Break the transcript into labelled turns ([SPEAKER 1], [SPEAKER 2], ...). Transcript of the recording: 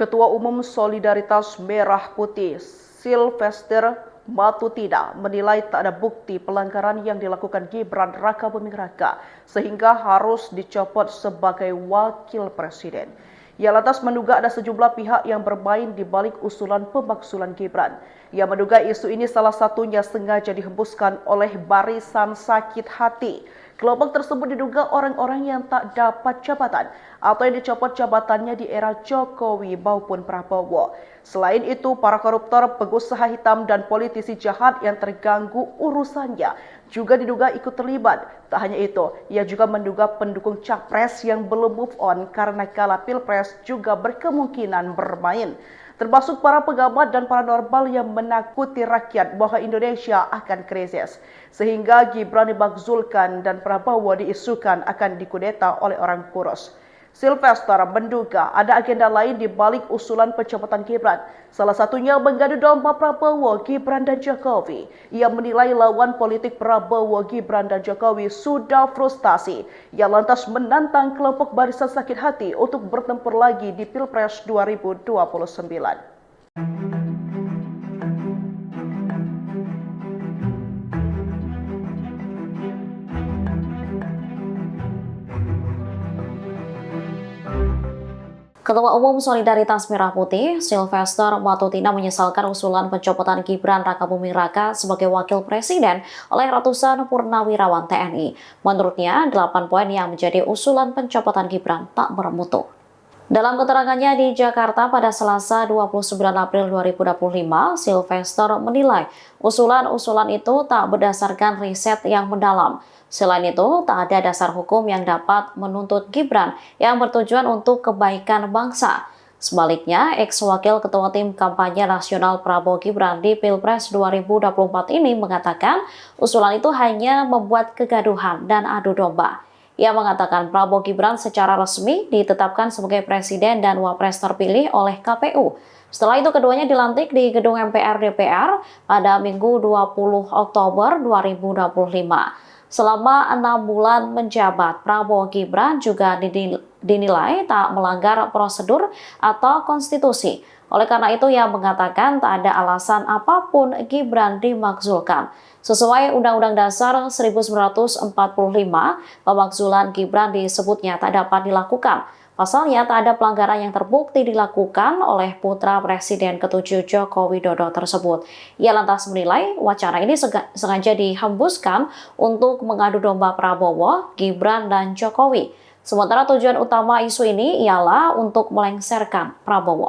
[SPEAKER 1] Ketua Umum Solidaritas Merah Putih, Sylvester Matutina, menilai tak ada bukti pelanggaran yang dilakukan Gibran Rakabuming Raka sehingga harus dicopot sebagai wakil presiden. Ia lantas menduga ada sejumlah pihak yang bermain di balik usulan pemakzulan Gibran. Ia menduga isu ini salah satunya sengaja dihembuskan oleh barisan sakit hati. Kelompok tersebut diduga orang-orang yang tak dapat jabatan atau yang dicopot jabatannya di era Jokowi maupun Prabowo. Selain itu, para koruptor, pengusaha hitam, dan politisi jahat yang terganggu urusannya juga diduga ikut terlibat. Tak hanya itu, ia juga menduga pendukung capres yang belum move on karena kalah pilpres juga berkemungkinan bermain. Termasuk para pengamat dan paranormal yang menakuti rakyat bahwa Indonesia akan krisis. Sehingga Gibran dimakzulkan dan Prabowo diisukan akan dikudeta oleh orang kurus. Sylvester menduga ada agenda lain di balik usulan pencopotan Gibran. Salah satunya mengadu domba Prabowo, Gibran, dan Jokowi. Ia menilai lawan politik Prabowo, Gibran, dan Jokowi sudah frustasi. Ia lantas menantang kelompok barisan sakit hati untuk bertempur lagi di Pilpres 2029.
[SPEAKER 2] Ketua Umum Solidaritas Merah Putih, Sylvester Matutina, menyesalkan usulan pencopotan Gibran Rakabuming Raka sebagai wakil presiden oleh ratusan purnawirawan TNI. Menurutnya, 8 poin yang menjadi usulan pencopotan Gibran tak bermutu. Dalam keterangannya di Jakarta pada Selasa 29 April 2025, Sylvester menilai usulan-usulan itu tak berdasarkan riset yang mendalam. Selain itu, tak ada dasar hukum yang dapat menuntut Gibran yang bertujuan untuk kebaikan bangsa. Sebaliknya, ex-wakil Ketua Tim Kampanye Nasional Prabowo Gibran di Pilpres 2024 ini mengatakan usulan itu hanya membuat kegaduhan dan adu domba. Ia mengatakan Prabowo Gibran secara resmi ditetapkan sebagai presiden dan wapres terpilih oleh KPU. Setelah itu keduanya dilantik di gedung MPR DPR pada Minggu 20 Oktober 2025. Selama 6 bulan menjabat, Prabowo Gibran juga dinilai tak melanggar prosedur atau konstitusi. Oleh karena itu, ia mengatakan tak ada alasan apapun Gibran dimakzulkan. Sesuai Undang-Undang Dasar 1945, pemakzulan Gibran disebutnya tak dapat dilakukan. Pasalnya, tak ada pelanggaran yang terbukti dilakukan oleh putra Presiden ke-7 Joko Widodo tersebut. Ia lantas menilai wacana ini sengaja dihembuskan untuk mengadu domba Prabowo, Gibran, dan Jokowi. Sementara tujuan utama isu ini ialah untuk melengsarkan Prabowo.